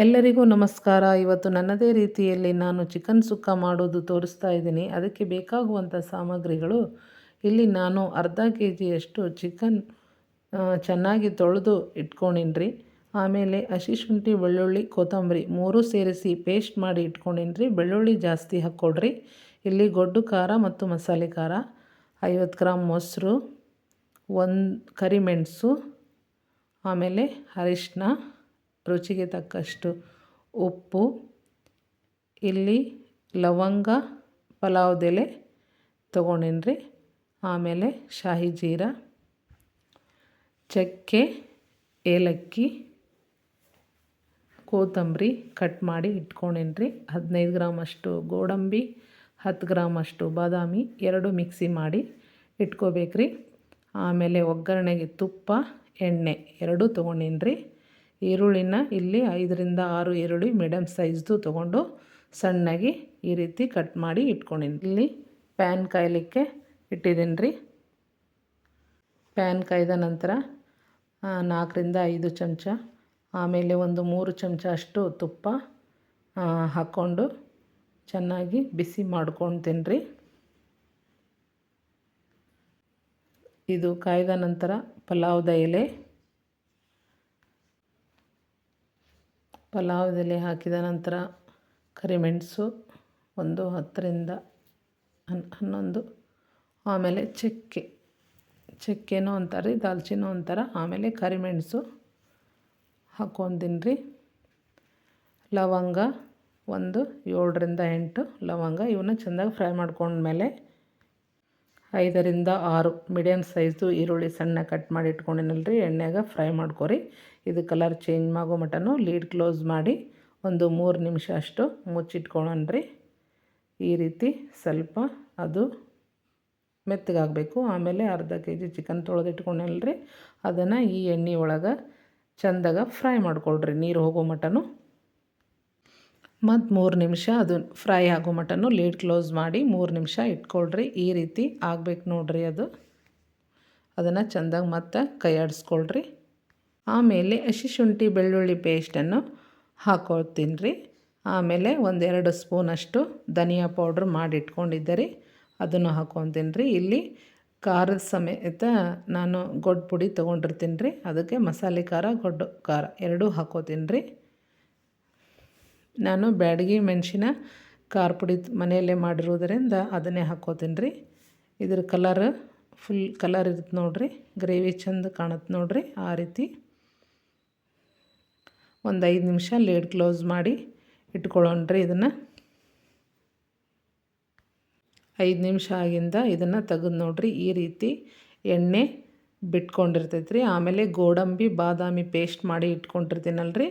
ಎಲ್ಲರಿಗೂ ನಮಸ್ಕಾರ. ಇವತ್ತು ನನ್ನದೇ ರೀತಿಯಲ್ಲಿ ನಾನು ಚಿಕನ್ ಸುಕ್ಕ ಮಾಡೋದು ತೋರಿಸ್ತಾ ಇದ್ದೀನಿ. ಅದಕ್ಕೆ ಬೇಕಾಗುವಂಥ ಸಾಮಗ್ರಿಗಳು, ಇಲ್ಲಿ ನಾನು ಅರ್ಧ ಕೆ ಜಿಯಷ್ಟು ಚಿಕನ್ ಚೆನ್ನಾಗಿ ತೊಳೆದು ಇಟ್ಕೊಂಡಿನ್ರಿ. ಆಮೇಲೆ ಹಸಿ ಶುಂಠಿ, ಬೆಳ್ಳುಳ್ಳಿ, ಕೊತ್ತಂಬರಿ 3 ಸೇರಿಸಿ ಪೇಸ್ಟ್ ಮಾಡಿ ಇಟ್ಕೊಂಡಿನ್ರಿ. ಬೆಳ್ಳುಳ್ಳಿ ಜಾಸ್ತಿ ಹಾಕ್ಕೊಡ್ರಿ. ಇಲ್ಲಿ ಗೊಡ್ಡು ಖಾರ ಮತ್ತು ಮಸಾಲೆ ಖಾರ, 50 ಗ್ರಾಮ್ ಮೊಸರು, 1 ಕರಿಮೆಣಸು, ಆಮೇಲೆ ಅರಿಶಿನ, ರುಚಿಗೆ ತಕ್ಕಷ್ಟು ಉಪ್ಪು, ಇಲ್ಲಿ ಲವಂಗ, ಪಲಾವ್ದ ಎಲೆ ತೊಗೊಂಡಿನ್ರಿ. ಆಮೇಲೆ ಶಾಹಿ ಜೀರ, ಚಕ್ಕೆ, ಏಲಕ್ಕಿ, ಕೊತ್ತಂಬರಿ ಕಟ್ ಮಾಡಿ ಇಟ್ಕೊಂಡಿನ್ರಿ. 15 ಗ್ರಾಮಷ್ಟು ಗೋಡಂಬಿ, 10 ಗ್ರಾಮಷ್ಟು ಬಾದಾಮಿ, 2 ಮಿಕ್ಸಿ ಮಾಡಿ ಇಟ್ಕೋಬೇಕ್ರಿ. ಆಮೇಲೆ ಒಗ್ಗರಣೆಗೆ ತುಪ್ಪ, ಎಣ್ಣೆ 2 ತೊಗೊಂಡಿನ್ರಿ. ಈರುಳ್ಳಿನ ಇಲ್ಲಿ 5ರಿಂದ 6 ಈರುಳ್ಳಿ ಮೀಡಿಯಮ್ ಸೈಜ್ದು ತೊಗೊಂಡು ಸಣ್ಣಗೆ ಈ ರೀತಿ ಕಟ್ ಮಾಡಿ ಇಟ್ಕೊಂಡಿನಿ. ಇಲ್ಲಿ ಪ್ಯಾನ್ ಕಾಯಲಿಕ್ಕೆ ಇಟ್ಟಿದ್ದೀನಿ ರೀ. ಪ್ಯಾನ್ ಕಾಯ್ದ ನಂತರ 4ರಿಂದ 5 ಚಮಚ, ಆಮೇಲೆ ಒಂದು 3 ಚಮಚ ಅಷ್ಟು ತುಪ್ಪ ಹಾಕ್ಕೊಂಡು ಚೆನ್ನಾಗಿ ಬಿಸಿ ಮಾಡ್ಕೊತೀನಿ ರೀ. ಇದು ಕಾಯ್ದ ನಂತರ ಪಲಾವ್ದ ಎಲೆ ಹಾಕಿದ ನಂತರ ಕರಿಮೆಣಸು ಒಂದು 10ರಿಂದ 11, ಆಮೇಲೆ ಚಕ್ಕೆನೂ ಅಂತಾರೆ, ದಾಲ್ಚಿನ್ನೂ ಅಂತಾರೆ. ಆಮೇಲೆ ಕರಿಮೆಣಸು ಹಾಕ್ಕೊಂತೀನಿ ರೀ. ಲವಂಗ ಒಂದು 7ರಿಂದ 8 ಲವಂಗ, ಇವನ್ನ ಚೆಂದಾಗಿ ಫ್ರೈ ಮಾಡ್ಕೊಂಡ್ಮೇಲೆ 5ರಿಂದ 6 ಮೀಡಿಯಮ್ ಸೈಜು ಈರುಳ್ಳಿ ಸಣ್ಣ ಕಟ್ ಮಾಡಿ ಇಟ್ಕೊಂಡಿನಲ್ರಿ, ಎಣ್ಣೆಗೆ ಫ್ರೈ ಮಾಡ್ಕೊರಿ. ಇದು ಕಲರ್ ಚೇಂಜ್ ಆಗೋ ಮಟನು ಲೀಡ್ ಕ್ಲೋಸ್ ಮಾಡಿ ಒಂದು 3 ನಿಮಿಷ ಅಷ್ಟು ಮುಚ್ಚಿಟ್ಕೊಳ್ಳೋಣ್ರಿ. ಈ ರೀತಿ ಸ್ವಲ್ಪ ಅದು ಮೆತ್ತಗಾಗಬೇಕು. ಆಮೇಲೆ ಅರ್ಧ ಕೆ ಜಿ ಚಿಕನ್ ತೊಳೆದಿಟ್ಕೊಂಡಲ್ರಿ, ಅದನ್ನು ಈ ಎಣ್ಣೆ ಒಳಗೆ ಚೆಂದಾಗ ಫ್ರೈ ಮಾಡ್ಕೊಳ್ರಿ, ನೀರು ಹೋಗೋ ಮಟನು. ಮತ್ತು 3 ನಿಮಿಷ ಅದು ಫ್ರೈ ಆಗೋ ಮಟನು ಲೀಡ್ ಕ್ಲೋಸ್ ಮಾಡಿ 3 ನಿಮಿಷ ಇಟ್ಕೊಳ್ರಿ. ಈ ರೀತಿ ಆಗ್ಬೇಕು ನೋಡ್ರಿ. ಅದನ್ನು ಚೆಂದಾಗಿ ಮತ್ತೆ ಕೈ ಆಡಿಸ್ಕೊಳ್ರಿ. ಆಮೇಲೆ ಹಸಿ ಶುಂಠಿ ಬೆಳ್ಳುಳ್ಳಿ ಪೇಸ್ಟನ್ನು ಹಾಕ್ಕೊಳ್ತೀನಿ ರೀ. ಆಮೇಲೆ 1-2 ಸ್ಪೂನಷ್ಟು ಧನಿಯಾ ಪೌಡ್ರ್ ಮಾಡಿ ಇಟ್ಕೊಂಡಿದ್ದೆ ರೀ, ಅದನ್ನು ಹಾಕ್ಕೊತೀನಿ ರೀ. ಇಲ್ಲಿ ಖಾರದ ಸಮೇತ ನಾನು ಗೊಡ್ಡು ಪುಡಿ ತೊಗೊಂಡಿರ್ತೀನಿ ರೀ, ಅದಕ್ಕೆ ಮಸಾಲೆ ಖಾರ, ಗೊಡ್ಡು ಖಾರ 2 ಹಾಕ್ಕೊತೀನಿ ರೀ. ನಾನು ಬ್ಯಾಡಗಿ ಮೆಣಸಿನ ಖಾರ ಪುಡಿ ಮನೆಯಲ್ಲೇ ಮಾಡಿರೋದರಿಂದ ಅದನ್ನೇ ಹಾಕ್ಕೊತೀನಿ ರೀ. ಇದ್ರ ಕಲರ್ ಫುಲ್ ಕಲರ್ ಇರುತ್ತೆ ನೋಡಿರಿ, ಗ್ರೇವಿ ಚೆಂದ ಕಾಣುತ್ತೆ ನೋಡಿರಿ. ಆ ರೀತಿ ಒಂದು 5 ನಿಮಿಷ ಲೀಡ್ ಕ್ಲೋಸ್ ಮಾಡಿ ಇಟ್ಕೊಳ್ಳೋಣ್ರಿ. ಇದನ್ನು 5 ನಿಮಿಷ ಆಗಿಂದ ಇದನ್ನು ತೆಗೆದು ನೋಡಿರಿ. ಈ ರೀತಿ ಎಣ್ಣೆ ಬಿಟ್ಕೊಂಡಿರ್ತೈತೆ ರೀ. ಆಮೇಲೆ ಗೋಡಂಬಿ ಬಾದಾಮಿ ಪೇಸ್ಟ್ ಮಾಡಿ ಇಟ್ಕೊಂಡಿರ್ತೀನಲ್ರಿ,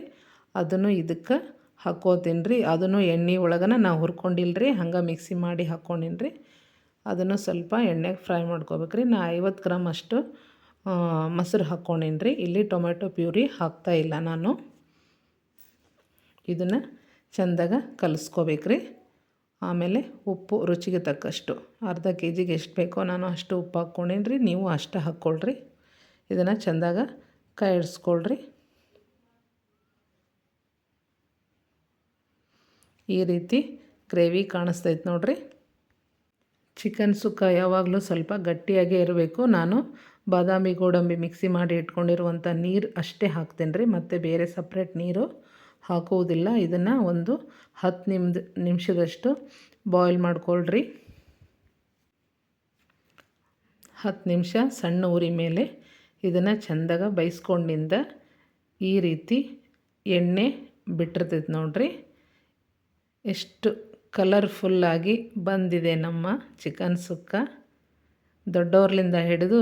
ಅದನ್ನು ಇದಕ್ಕೆ ಹಾಕ್ಕೋತೀನಿ ರೀ. ಅದನ್ನು ಎಣ್ಣೆ ಒಳಗನ ನಾವು ಹುರ್ಕೊಂಡಿಲ್ಲ ರೀ, ಹಂಗೆ ಮಿಕ್ಸಿ ಮಾಡಿ ಹಾಕ್ಕೊಂಡಿನಿ ರೀ. ಅದನ್ನು ಸ್ವಲ್ಪ ಎಣ್ಣೆಗೆ ಫ್ರೈ ಮಾಡ್ಕೋಬೇಕ್ರಿ. ನಾ 50 ಗ್ರಾಮ್ ಅಷ್ಟು ಮೊಸರು ಹಾಕ್ಕೊಂಡಿನಿ ರೀ. ಇಲ್ಲಿ ಟೊಮೆಟೊ ಪ್ಯೂರಿ ಹಾಕ್ತಾಯಿಲ್ಲ ನಾನು. ಇದನ್ನು ಚೆಂದಾಗ ಕಲಿಸ್ಕೋಬೇಕ್ರಿ. ಆಮೇಲೆ ಉಪ್ಪು ರುಚಿಗೆ ತಕ್ಕಷ್ಟು, ಅರ್ಧ ಕೆ ಜಿಗೆ ಎಷ್ಟು ಬೇಕೋ ನಾನು ಅಷ್ಟು ಉಪ್ಪು ಹಾಕ್ಕೊಂಡಿನಿ ರೀ, ನೀವು ಅಷ್ಟು ಹಾಕ್ಕೊಳ್ರಿ. ಇದನ್ನು ಚೆಂದಾಗ ಕೈ ಆಡಿಸ್ಕೊಳ್ರಿ. ಈ ರೀತಿ ಗ್ರೇವಿ ಕಾಣಿಸ್ತೈತೆ ನೋಡಿರಿ. ಚಿಕನ್ ಸುಕ್ಕ ಯಾವಾಗಲೂ ಸ್ವಲ್ಪ ಗಟ್ಟಿಯಾಗೇ ಇರಬೇಕು. ನಾನು ಬಾದಾಮಿ ಗೋಡಂಬಿ ಮಿಕ್ಸಿ ಮಾಡಿ ಇಟ್ಕೊಂಡಿರುವಂಥ ನೀರು ಅಷ್ಟೇ ಹಾಕ್ತೀನಿ ರೀ, ಮತ್ತು ಬೇರೆ ಸಪ್ರೇಟ್ ನೀರು ಹಾಕುವುದಿಲ್ಲ. ಇದನ್ನು ಒಂದು 10 ನಿಮಿಷದಷ್ಟು ಬಾಯ್ಲ್ ಮಾಡ್ಕೊಳ್ರಿ. 10 ನಿಮಿಷ ಸಣ್ಣ ಉರಿ ಮೇಲೆ ಇದನ್ನು ಚೆಂದಾಗ ಬೇಯಿಸ್ಕೊಂಡಿಂದ ಈ ರೀತಿ ಎಣ್ಣೆ ಬಿಟ್ಟಿರ್ತೈತೆ ನೋಡಿರಿ. ಎಷ್ಟು ಕಲರ್ಫುಲ್ಲಾಗಿ ಬಂದಿದೆ ನಮ್ಮ ಚಿಕನ್ ಸುಕ್ಕ. ದೊಡ್ಡವ್ರಲಿಂದ ಹಿಡಿದು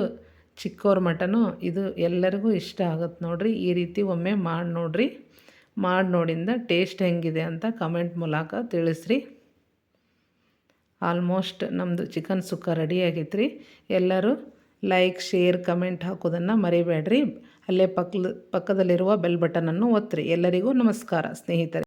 ಚಿಕ್ಕವ್ರ ಮಟನು ಇದು ಎಲ್ಲರಿಗೂ ಇಷ್ಟ ಆಗುತ್ತೆ ನೋಡಿರಿ. ಈ ರೀತಿ ಒಮ್ಮೆ ಮಾಡಿ ನೋಡಿರಿ. ಮಾಡಿ ನೋಡಿಂದ ಟೇಸ್ಟ್ ಹೆಂಗಿದೆ ಅಂತ ಕಮೆಂಟ್ ಮೂಲಕ ತಿಳಿಸ್ರಿ. ಆಲ್ಮೋಸ್ಟ್ ನಮ್ಮದು ಚಿಕನ್ ಸುಕ್ಕ ರೆಡಿ ಆಗೈತೆ ರೀ. ಎಲ್ಲರೂ ಲೈಕ್, ಶೇರ್, ಕಮೆಂಟ್ ಹಾಕೋದನ್ನು ಮರಿಬೇಡ್ರಿ. ಅಲ್ಲೇ ಪಕ್ಕದಲ್ಲಿರುವ ಬೆಲ್ ಬಟನನ್ನು ಒತ್ತಿರಿ. ಎಲ್ಲರಿಗೂ ನಮಸ್ಕಾರ ಸ್ನೇಹಿತರೆ.